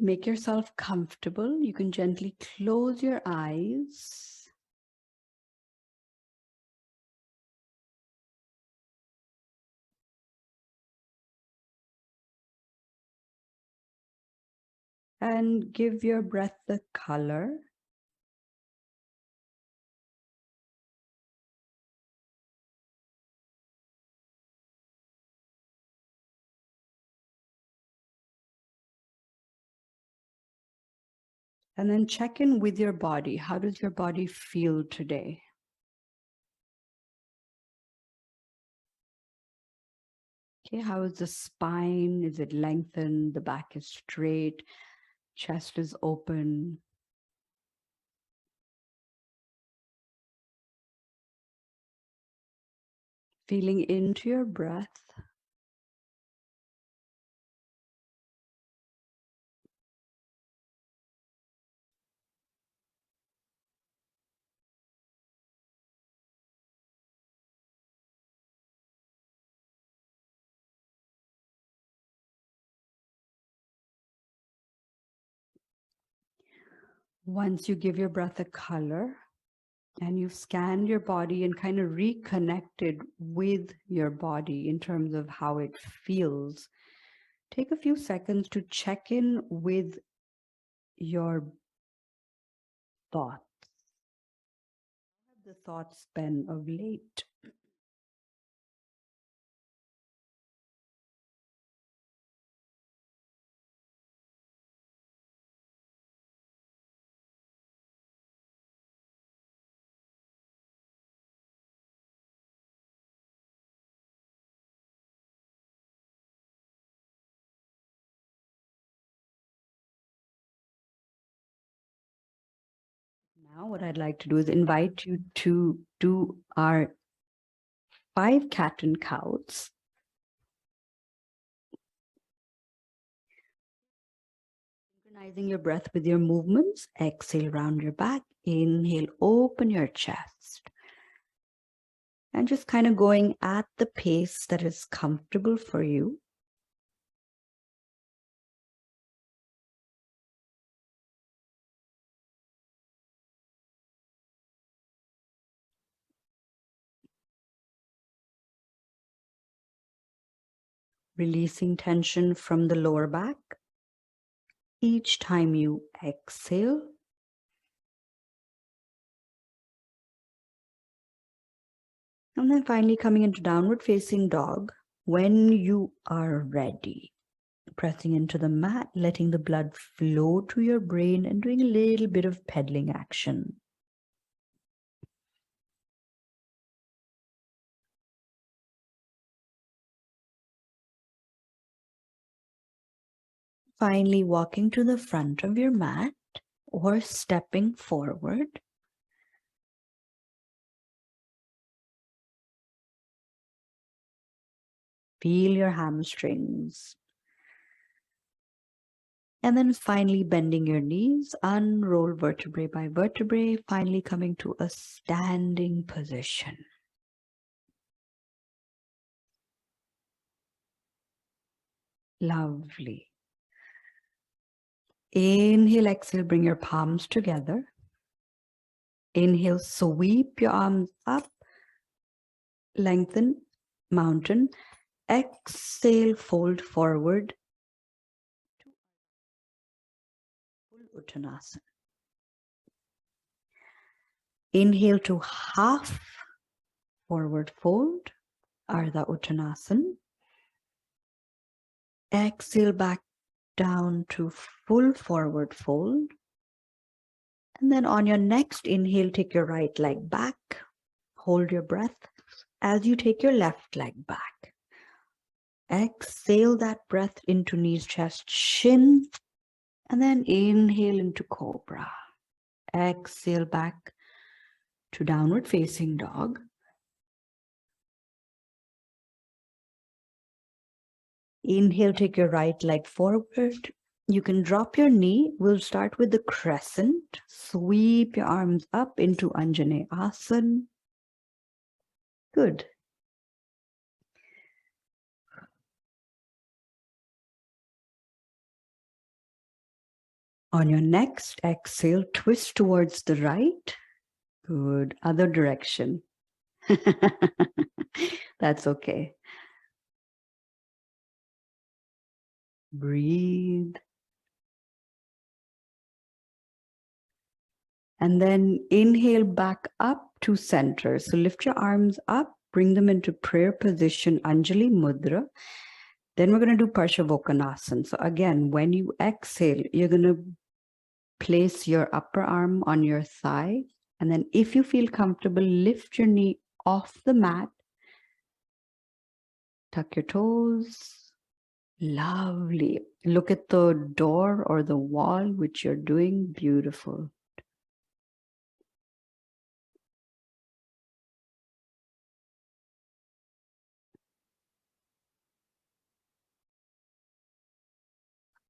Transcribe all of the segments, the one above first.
make yourself comfortable. You can gently close your eyes. And give your breath the color. And then check in with your body. How does your body feel today? Okay, how is the spine? Is it lengthened? The back is straight. Chest is open. Feeling into your breath. Once you give your breath a color and you've scanned your body and kind of reconnected with your body in terms of how it feels, take a few seconds to check in with your thoughts. How have the thoughts been of late? Now, what I'd like to do is invite you to do our 5 cat and cows. Synchronizing your breath with your movements. Exhale, round your back. Inhale, open your chest. And just kind of going at the pace that is comfortable for you. Releasing tension from the lower back. Each time you exhale, and then finally coming into downward facing dog when you are ready. Pressing into the mat, letting the blood flow to your brain and doing a little bit of pedaling action. Finally, walking to the front of your mat or stepping forward. Feel your hamstrings. And then finally bending your knees, unroll vertebrae by vertebrae, finally coming to a standing position. Lovely. Inhale, exhale, bring your palms together. Inhale, sweep your arms up, lengthen, mountain. Exhale, fold forward. Full Uttanasana. Inhale to half forward fold, Ardha Uttanasana. Exhale back down to full forward fold. And then on your next inhale, take your right leg back. Hold your breath as you take your left leg back. Exhale that breath into knees, chest, shin. And then inhale into cobra. Exhale back to downward facing dog. Inhale, take your right leg forward. You can drop your knee. We'll start with the crescent. Sweep your arms up into Anjaneyasana. Good. On your next exhale, twist towards the right. Good. Other direction. That's okay. Breathe. And then inhale back up to center. So lift your arms up, bring them into prayer position, Anjali Mudra. Then we're going to do Parshavottanasana. So again, when you exhale, you're going to place your upper arm on your thigh. And then if you feel comfortable, lift your knee off the mat. Tuck your toes. Lovely. Look at the door or the wall, which you're doing. Beautiful.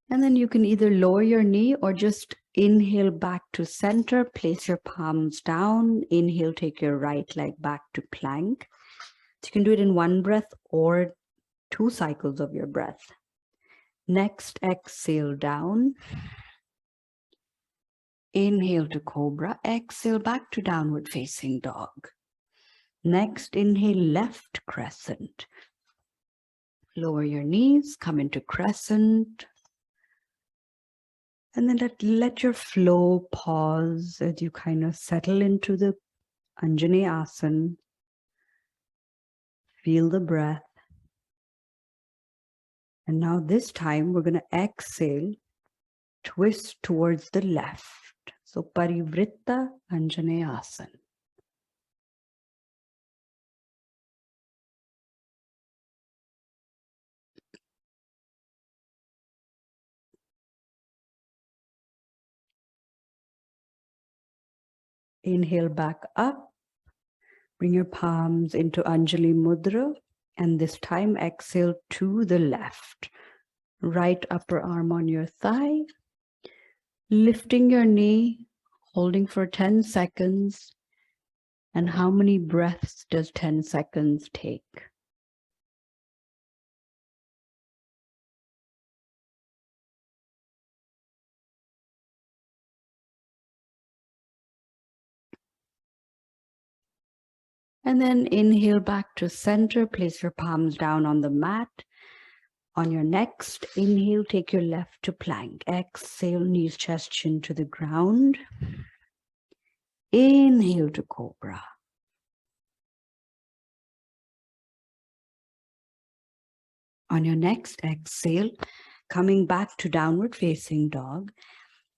And then you can either lower your knee or just inhale back to center. Place your palms down. Inhale, take your right leg back to plank. So you can do it in one breath or 2 cycles of your breath. Next, exhale down. Inhale to cobra. Exhale back to downward facing dog. Next, inhale left crescent. Lower your knees, come into crescent. And then let your flow pause as you kind of settle into the Anjaneyasana. Feel the breath. And now this time we're going to exhale, twist towards the left. So Parivritta Anjaneyasana. Inhale back up. Bring your palms into Anjali Mudra. And this time exhale to the left. Right upper arm on your thigh. Lifting your knee, holding for 10 seconds. And how many breaths does 10 seconds take? And then inhale back to center. Place your palms down on the mat. On your next inhale, take your left to plank. Exhale, knees, chest, chin to the ground. Inhale to cobra. On your next exhale, coming back to downward facing dog.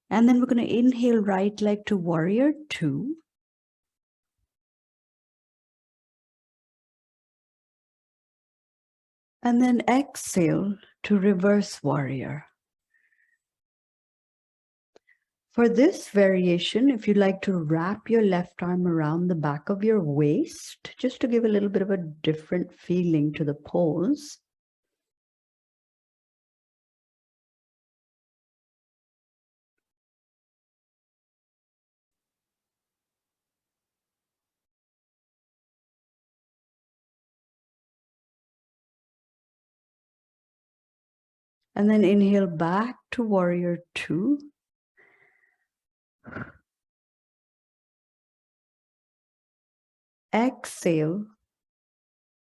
And then we're going to inhale right leg to warrior 2. And then exhale to reverse warrior. For this variation, if you'd like to wrap your left arm around the back of your waist, just to give a little bit of a different feeling to the pose. And then inhale back to warrior 2. Exhale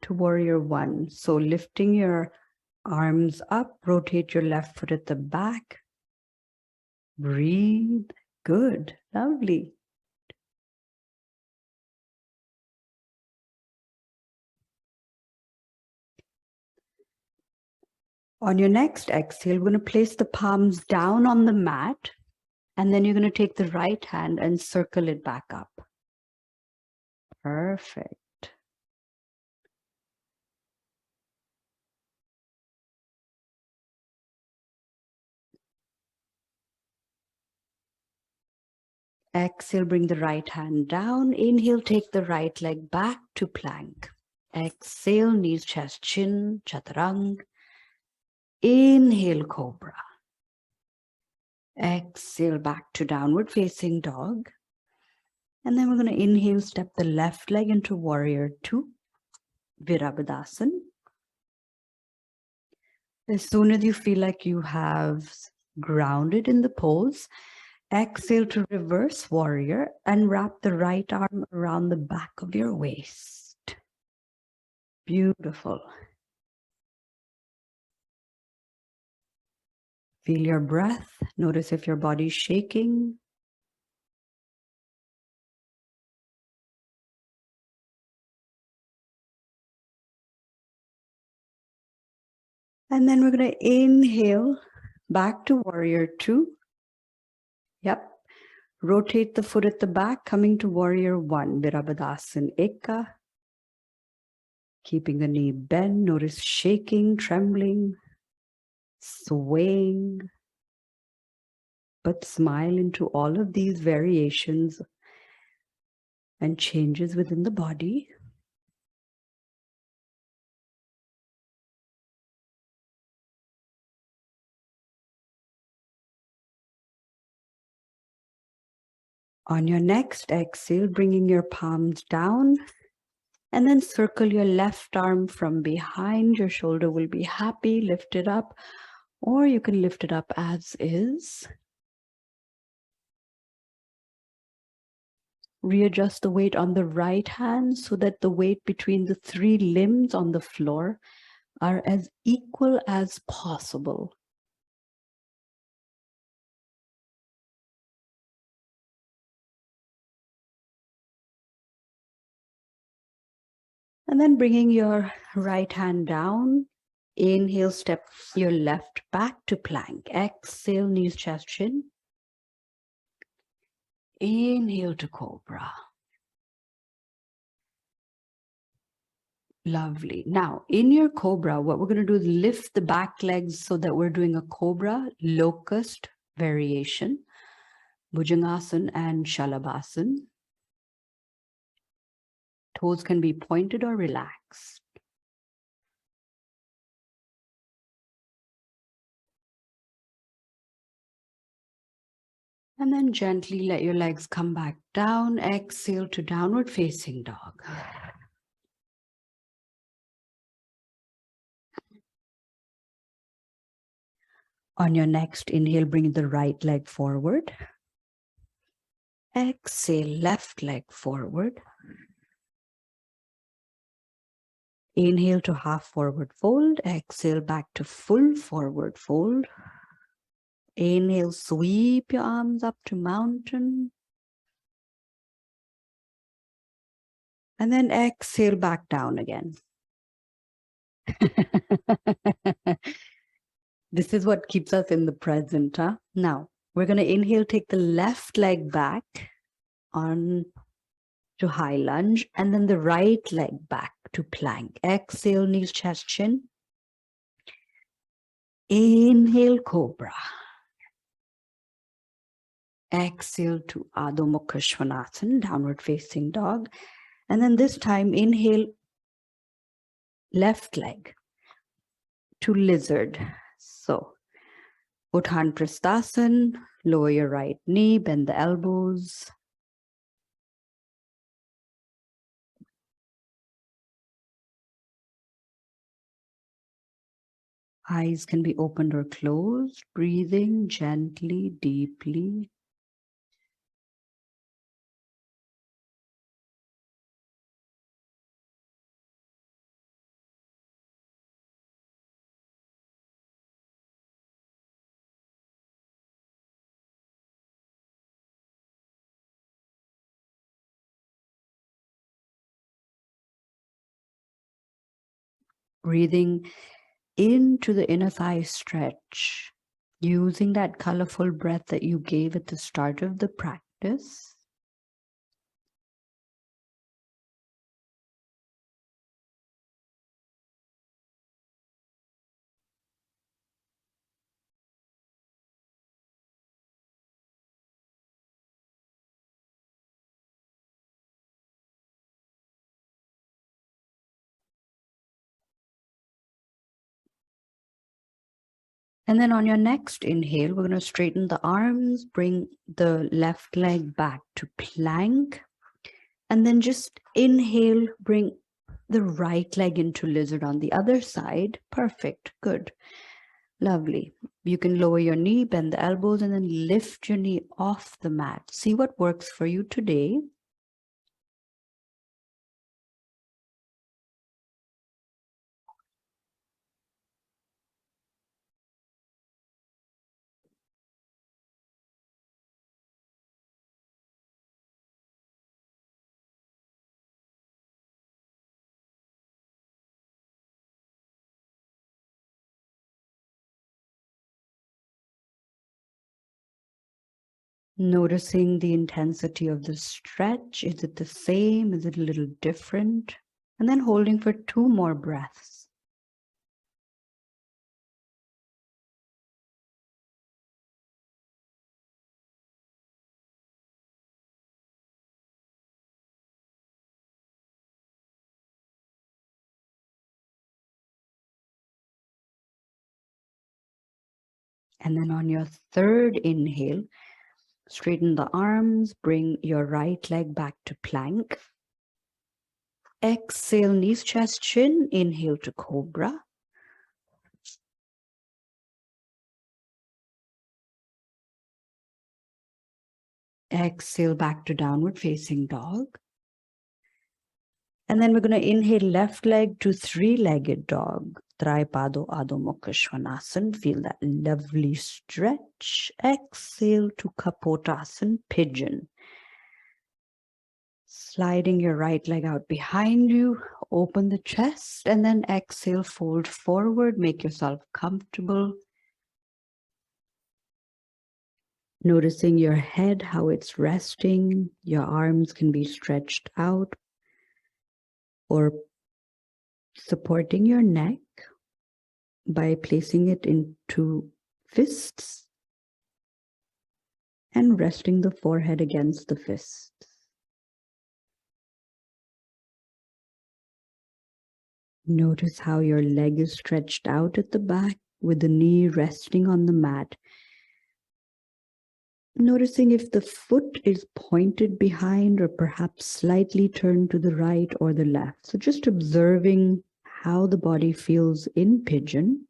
to warrior 1. So lifting your arms up, rotate your left foot at the back. Breathe. Good. Lovely. On your next exhale, we're going to place the palms down on the mat, and then you're going to take the right hand and circle it back up. Perfect. Exhale, bring the right hand down. Inhale, take the right leg back to plank. Exhale, knees, chest, chin, chaturanga. Inhale, cobra. Exhale, back to downward facing dog. And then we're going to inhale, step the left leg into warrior 2, Virabhadasana. As soon as you feel like you have grounded in the pose. Exhale to reverse warrior and wrap the right arm around the back of your waist. Beautiful. Feel your breath. Notice if your body's shaking. And then we're going to inhale back to warrior two. Yep. Rotate the foot at the back, coming to warrior one. Virabhadasana Eka. Keeping the knee bent. Notice shaking, trembling, swaying. But smile into all of these variations and changes within the body. On your next exhale, bringing your palms down and then circle your left arm from behind. Your shoulder will be happy, lift it up, or you can lift it up as is. Readjust the weight on the right hand so that the weight between the three limbs on the floor are as equal as possible. And then bringing your right hand down, inhale, step your left back to plank. Exhale, knees, chest, chin. Inhale to cobra. Lovely. Now, in your cobra, what we're going to do is lift the back legs so that we're doing a cobra locust variation, Bhujangasana and Shalabhasana. Toes can be pointed or relaxed. And then gently let your legs come back down. Exhale to downward facing dog. On your next inhale, bring the right leg forward. Exhale, left leg forward. Inhale to half forward fold. Exhale back to full forward fold. Inhale, sweep your arms up to mountain. And then exhale back down again. This is what keeps us in the present. Huh? Now, we're going to inhale, take the left leg back on to high lunge, and then the right leg back to plank. Exhale, knees, chest, chin. Inhale, cobra. Exhale to Adho Mukha Svanasana, downward facing dog. And then this time, inhale, left leg to lizard. So, Uttan Prasthasana, lower your right knee, bend the elbows. Eyes can be opened or closed, breathing gently, deeply. Breathing into the inner thigh stretch, using that colorful breath that you gave at the start of the practice. And then on your next inhale, we're going to straighten the arms, bring the left leg back to plank, and then just inhale, bring the right leg into lizard on the other side. Perfect. Good. Lovely. You can lower your knee, bend the elbows, and then lift your knee off the mat. See what works for you today. Noticing the intensity of the stretch. Is it the same? Is it a little different? And then holding for 2 more breaths. And then on your third inhale, straighten the arms, bring your right leg back to plank. Exhale, knees, chest, chin. Inhale to cobra. Exhale back to downward facing dog. And then we're going to inhale left leg to 3-legged dog. Tripado Adho Mukha Svanasana. Feel that lovely stretch. Exhale to Kapotasana, pigeon. Sliding your right leg out behind you. Open the chest and then exhale, fold forward. Make yourself comfortable. Noticing your head, how it's resting. Your arms can be stretched out or supporting your neck by placing it into fists and resting the forehead against the fists. Notice how your leg is stretched out at the back with the knee resting on the mat. Noticing if the foot is pointed behind or perhaps slightly turned to the right or the left. So just observing how the body feels in pigeon.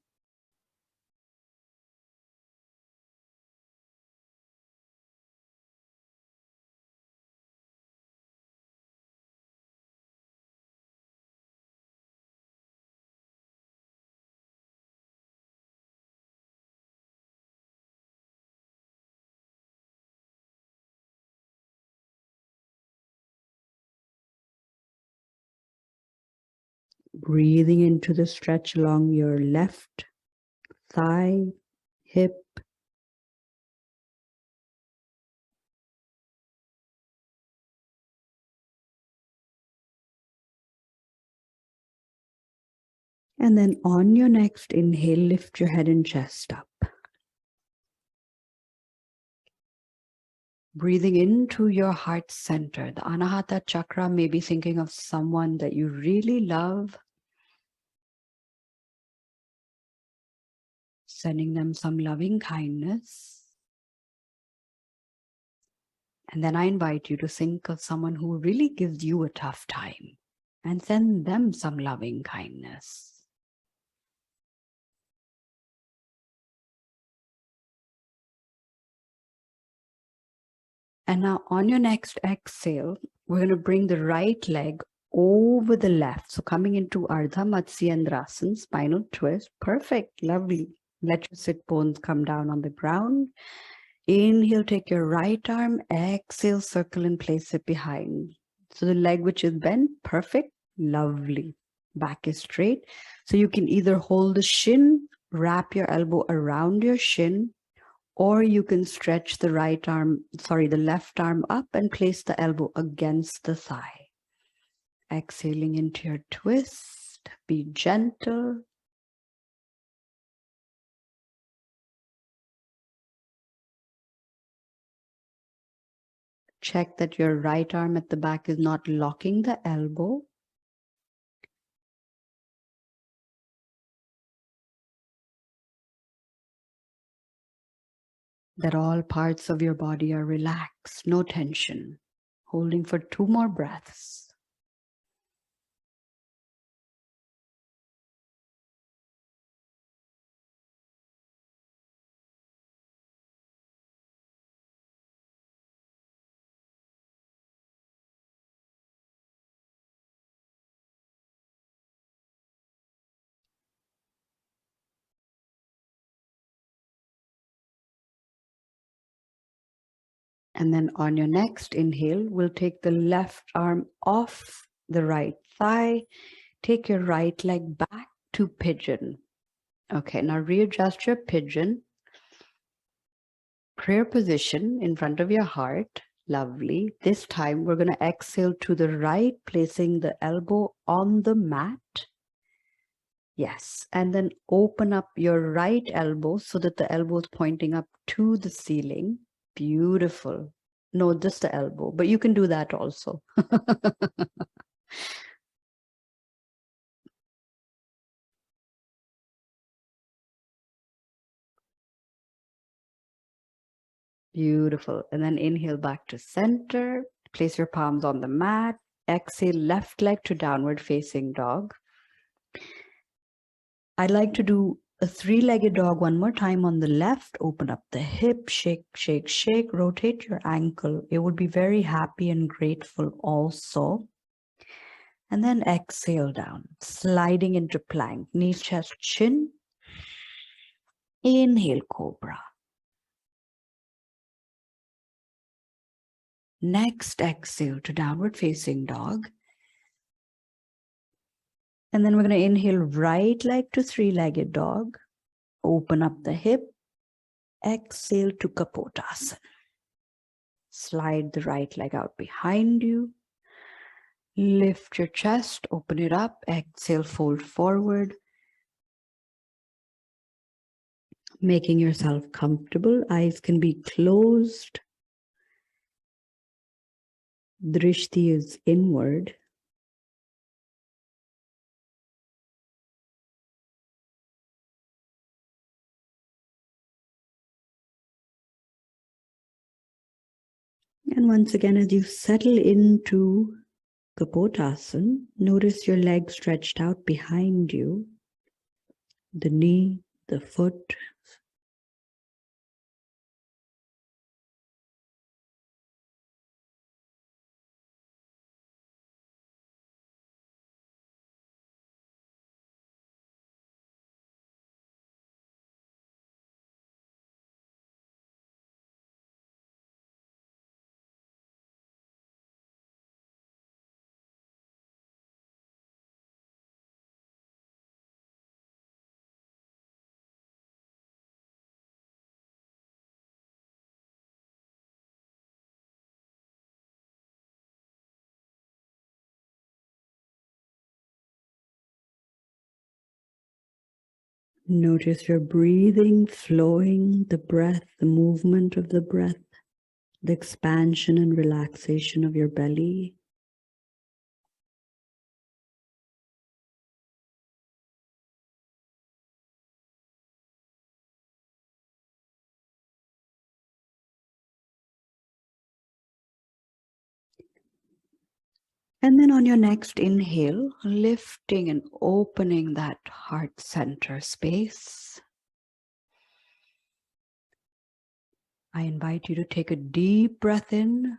Breathing into the stretch along your left thigh, hip. And then on your next inhale, lift your head and chest up. Breathing into your heart center, the Anahata chakra, maybe thinking of someone that you really love. Sending them some loving kindness. And then I invite you to think of someone who really gives you a tough time and send them some loving kindness. And now on your next exhale, we're going to bring the right leg over the left. So coming into Ardha Matsyendrasana, spinal twist. Perfect, lovely. Let your sit bones come down on the ground. Inhale, take your right arm. Exhale, circle and place it behind. So the leg which is bent, perfect, lovely. Back is straight. So you can either hold the shin, wrap your elbow around your shin, or you can stretch the the left arm up and place the elbow against the thigh. Exhaling into your twist, be gentle. Check that your right arm at the back is not locking the elbow. That all parts of your body are relaxed, no tension. Holding for 2 more breaths. And then on your next inhale, we'll take the left arm off the right thigh. Take your right leg back to pigeon. Okay, now readjust your pigeon. Prayer position in front of your heart. Lovely. This time we're going to exhale to the right, placing the elbow on the mat. Yes. And then open up your right elbow so that the elbow is pointing up to the ceiling. Beautiful. No, just the elbow, but you can do that also. Beautiful. And then inhale back to center. Place your palms on the mat. Exhale, left leg to downward facing dog. I'd like to do a three-legged dog one more time on the left. Open up the hip, shake, shake, shake, rotate your ankle. It would be very happy and grateful also. And then exhale down, sliding into plank, knees, chest, chin. Inhale, cobra. Next exhale to downward facing dog. And then we're going to inhale right leg to three-legged dog. Open up the hip. Exhale to Kapotasana. Slide the right leg out behind you. Lift your chest, open it up. Exhale, fold forward. Making yourself comfortable. Eyes can be closed. Drishti is inward. And once again, as you settle into Kapotasana, notice your legs stretched out behind you, the knee, the foot. Notice your breathing, flowing, the breath, the movement of the breath, the expansion and relaxation of your belly. And then on your next inhale, lifting and opening that heart center space. I invite you to take a deep breath in.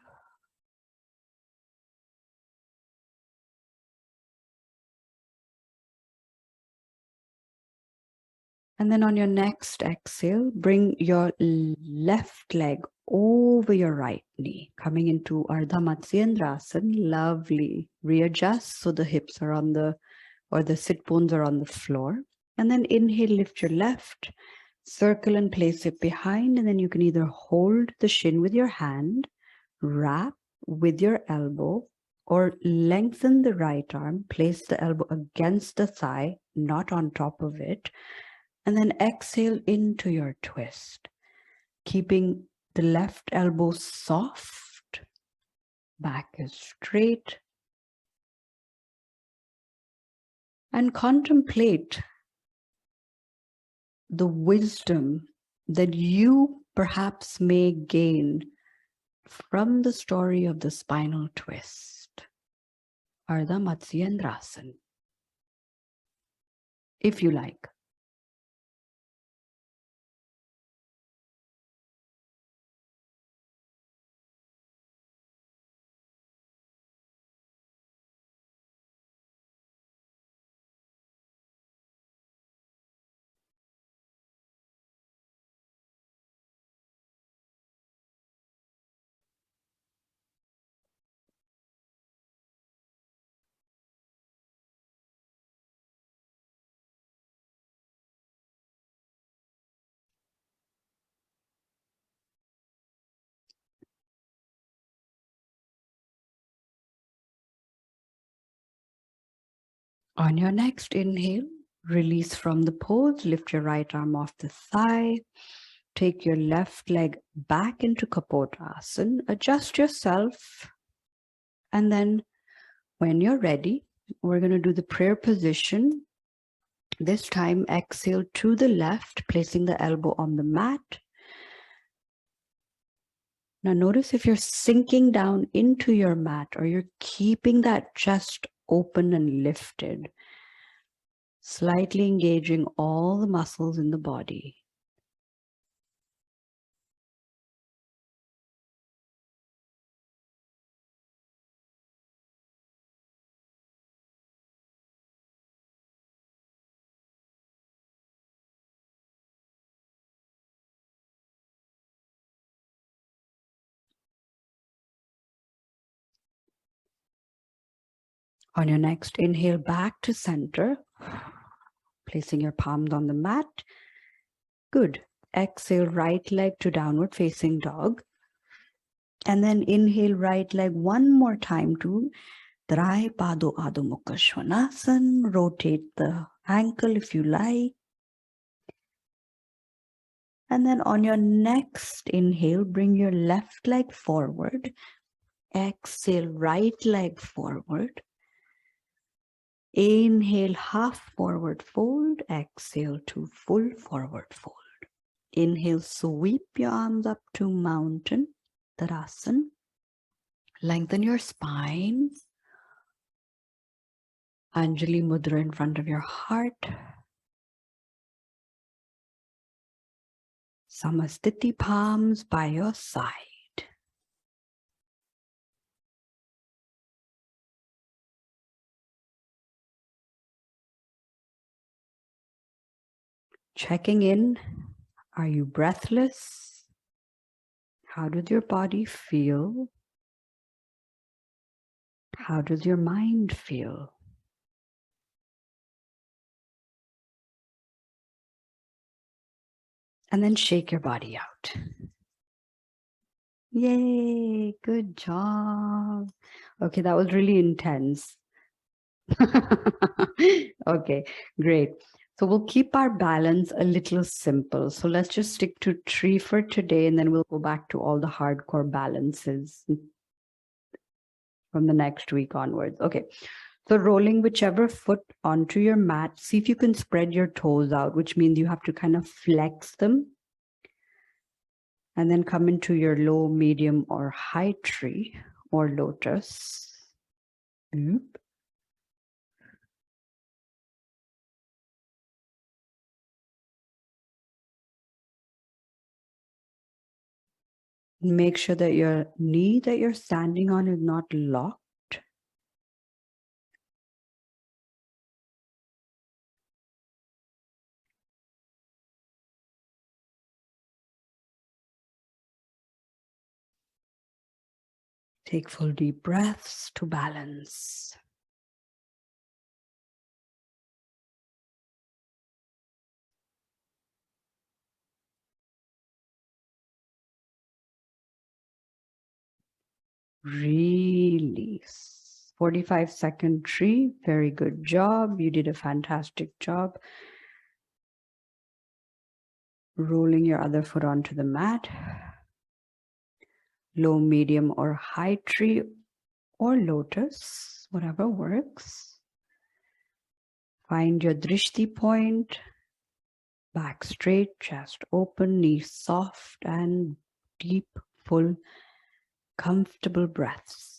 And then on your next exhale, bring your left leg over your right knee, coming into Ardha Matsyendrasana. Lovely. Readjust so the hips are on the, or the sit bones are on the floor. And then inhale, lift your left, circle and place it behind. And then you can either hold the shin with your hand, wrap with your elbow, or lengthen the right arm, place the elbow against the thigh, not on top of it. And then exhale into your twist, keeping the left elbow soft, back is straight. And contemplate the wisdom that you perhaps may gain from the story of the spinal twist, Ardha Matsyendrasana, if you like. On your next inhale, release from the pose, lift your right arm off the thigh, take your left leg back into Kapotasana, adjust yourself, and then when you're ready, we're going to do the prayer position. This time, exhale to the left, placing the elbow on the mat. Now notice if you're sinking down into your mat or you're keeping that chest open and lifted, slightly engaging all the muscles in the body. On your next inhale, back to center, placing your palms on the mat. Good. Exhale, right leg to downward facing dog. And then inhale, right leg one more time to Drai Pado Adho Mukha Svanasana. Rotate the ankle if you like. And then on your next inhale, bring your left leg forward. Exhale, right leg forward. Inhale, half forward fold. Exhale to full forward fold. Inhale, sweep your arms up to mountain, Tadasana. Lengthen your spine. Anjali Mudra in front of your heart. Samastiti palms by your side. Checking in. Are you breathless? How does your body feel? How does your mind feel? And then shake your body out. Yay, good job. Okay, that was really intense. Okay, great. So we'll keep our balance a little simple. So let's just stick to 3 for today, and then we'll go back to all the hardcore balances from the next week onwards. Okay, so rolling whichever foot onto your mat, see if you can spread your toes out, which means you have to kind of flex them. And then come into your low, medium, or high tree or lotus. Oop. Make sure that your knee that you're standing on is not locked. Take full deep breaths to balance. Release. 45-second tree. Very good job. You did a fantastic job. Rolling your other foot onto the mat. Low, medium, or high tree or lotus, whatever works. Find your drishti point. Back straight, chest open, knees soft, and deep, full, comfortable breaths.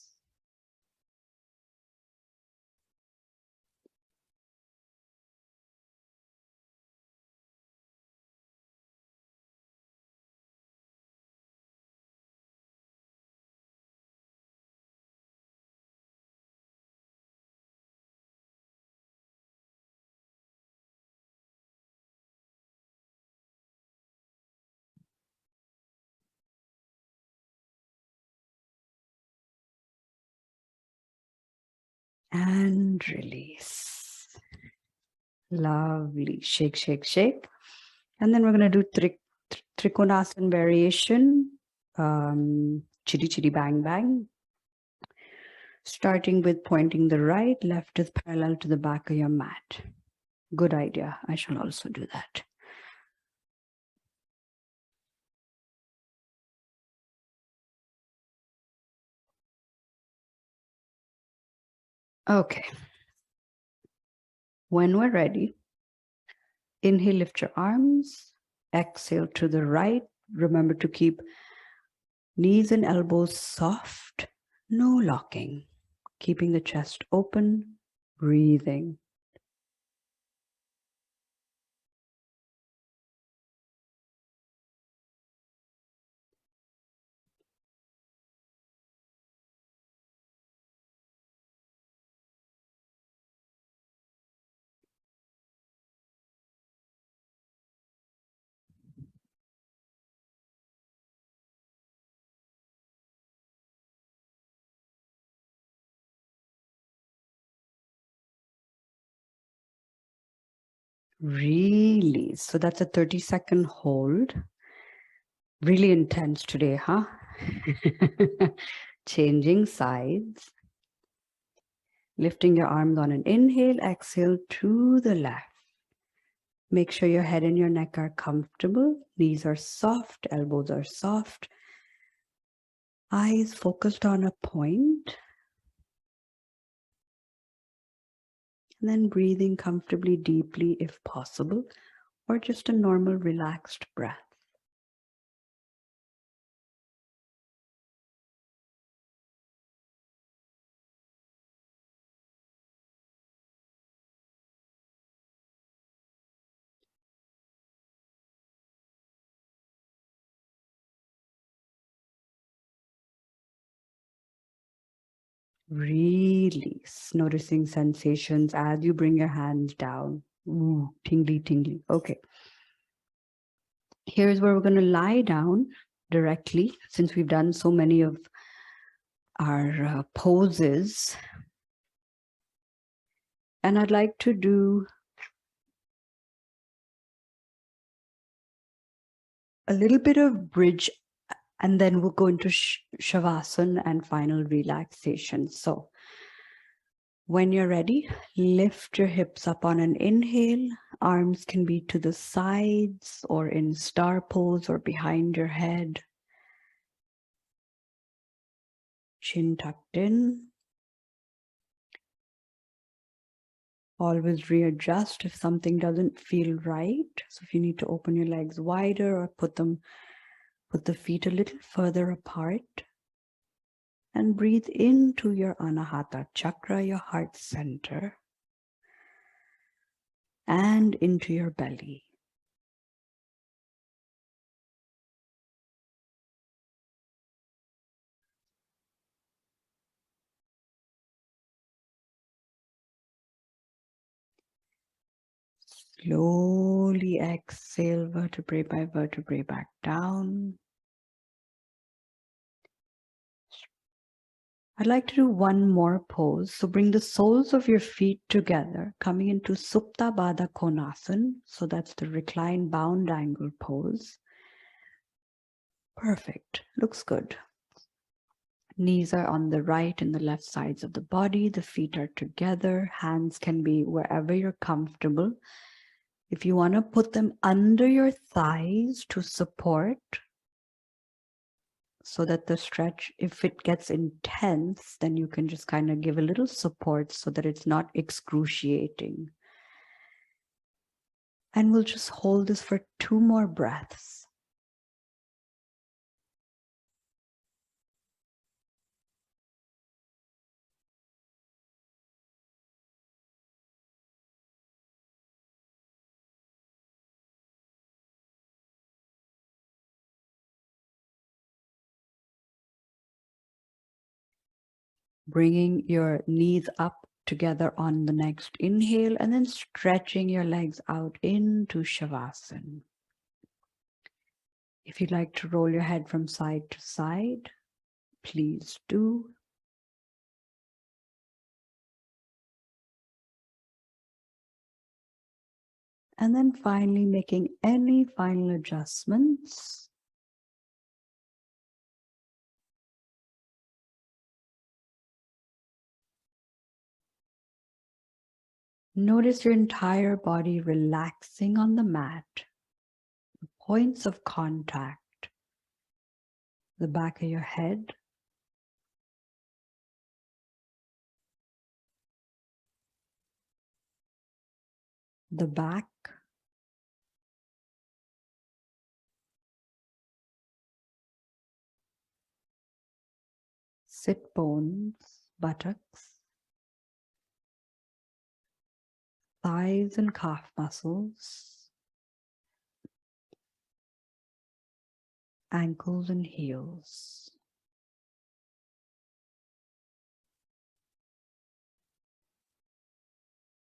And release. Lovely. Shake, shake, shake. And then we're going to do Trikonasana variation. Chitty, chitty, bang, bang. Starting with pointing the right, left is parallel to the back of your mat. Good idea. I shall also do that. Okay. When we're ready, inhale, lift your arms. Exhale to the right. Remember to keep knees and elbows soft, no locking. Keeping the chest open, breathing. Release. So that's a 30-second hold. Really intense today, huh? Changing sides. Lifting your arms on an inhale, exhale to the left. Make sure your head and your neck are comfortable. Knees are soft, elbows are soft. Eyes focused on a point. And then breathing comfortably, deeply if possible, or just a normal relaxed breath. Release, noticing sensations as you bring your hands down. Ooh, tingly, tingly. Okay. Here's where we're going to lie down directly, since we've done so many of our poses. And I'd like to do a little bit of bridge, and then we'll go into Shavasana and final relaxation. So when you're ready, lift your hips up on an inhale. Arms can be to the sides or in star pose or behind your head. Chin tucked in. Always readjust if something doesn't feel right. So if you need to open your legs wider or put the feet a little further apart. And breathe into your Anahata chakra, your heart center, and into your belly. Slowly exhale, vertebrae by vertebrae back down. I'd like to do one more pose. So bring the soles of your feet together, coming into Supta Baddha Konasana. So that's the reclined bound angle pose. Perfect. Looks good. Knees are on the right and the left sides of the body. The feet are together. Hands can be wherever you're comfortable. If you want to put them under your thighs to support, so that the stretch, if it gets intense, then you can just kind of give a little support so that it's not excruciating. And we'll just hold this for 2 more breaths. Bringing your knees up together on the next inhale, and then stretching your legs out into Shavasana. If you'd like to roll your head from side to side, please do. And then finally making any final adjustments. Notice your entire body relaxing on the mat. Points of contact, the back of your head, the back, sit bones, buttocks, thighs and calf muscles, ankles and heels.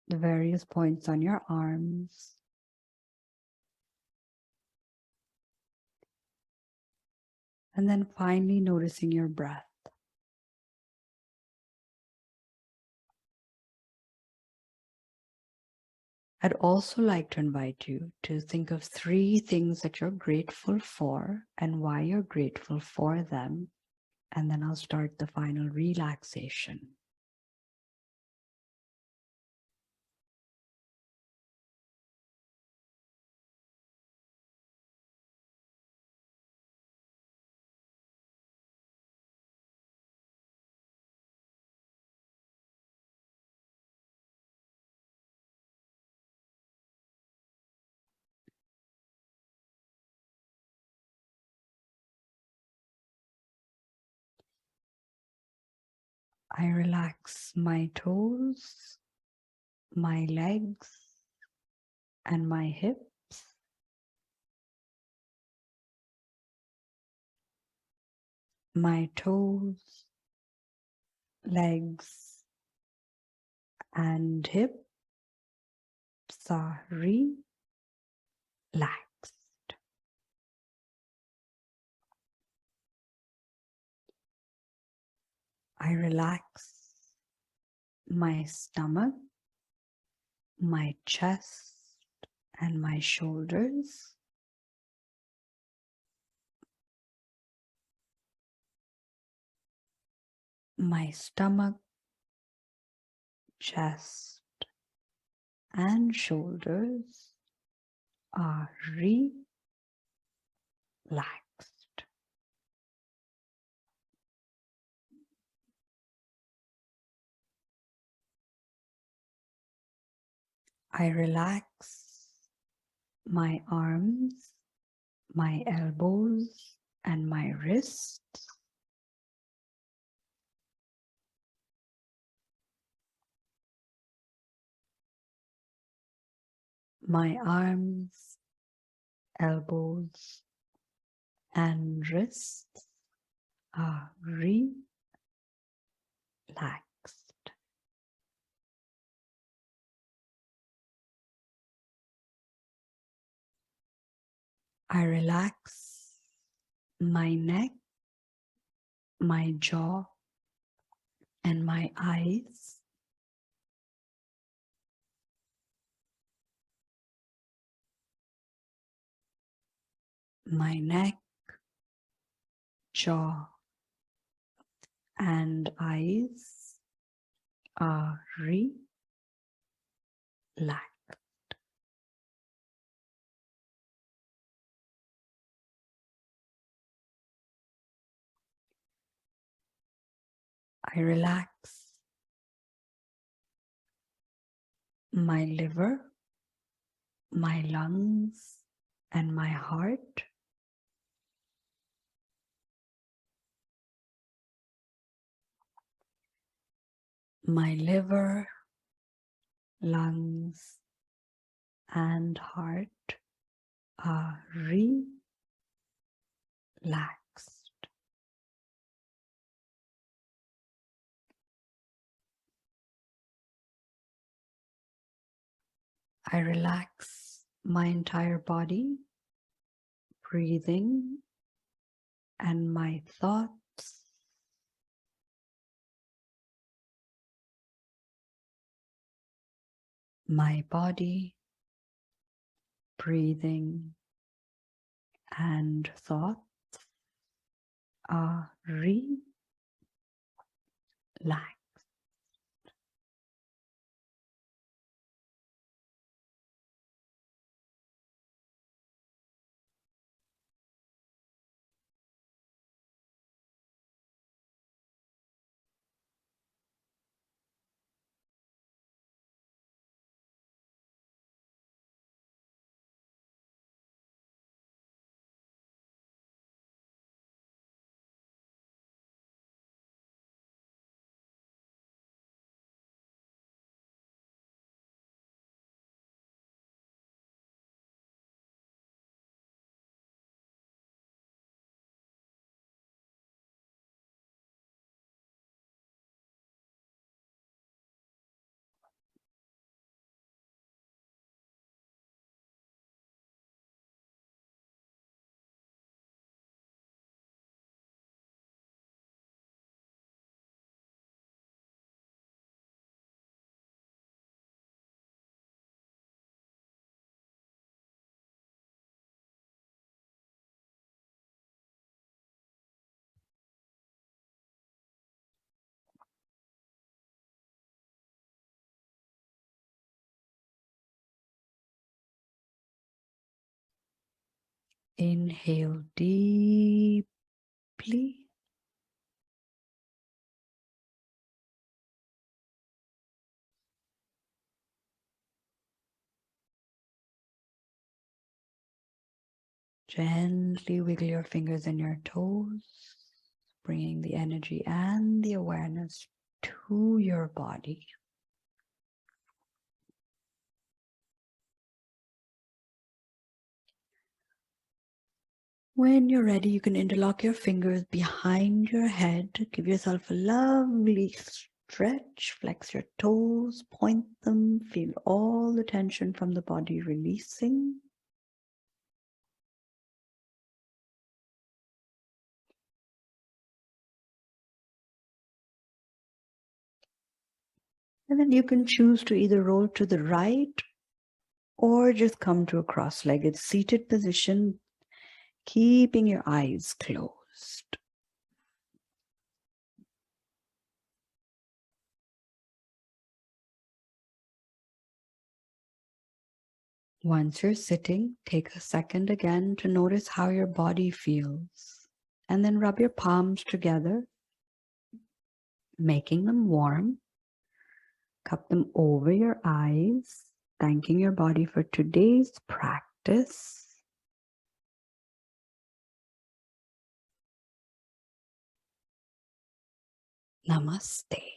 The various points on your arms, and then finally noticing your breath. I'd also like to invite you to think of 3 things that you're grateful for and why you're grateful for them, and then I'll start the final relaxation. I relax my toes, my legs, and my hips. My toes, legs, and hips are relaxed. I relax my stomach, my chest, and my shoulders. My stomach, chest, and shoulders are relaxed. I relax my arms, my elbows, and my wrists. My arms, elbows, and wrists are relaxed. I relax my neck, my jaw, and my eyes. My neck, jaw, and eyes are relaxed. I relax my liver, my lungs, and my heart. My liver, lungs, and heart are relaxed. I relax my entire body, breathing, and my thoughts. My body, breathing, and thoughts are relaxed. Inhale deeply. Gently wiggle your fingers and your toes, bringing the energy and the awareness to your body. When you're ready, you can interlock your fingers behind your head. Give yourself a lovely stretch. Flex your toes, point them, feel all the tension from the body releasing. And then you can choose to either roll to the right or just come to a cross-legged seated position, keeping your eyes closed. Once you're sitting, take a second again to notice how your body feels. And then rub your palms together, making them warm. Cup them over your eyes, thanking your body for today's practice. Namaste.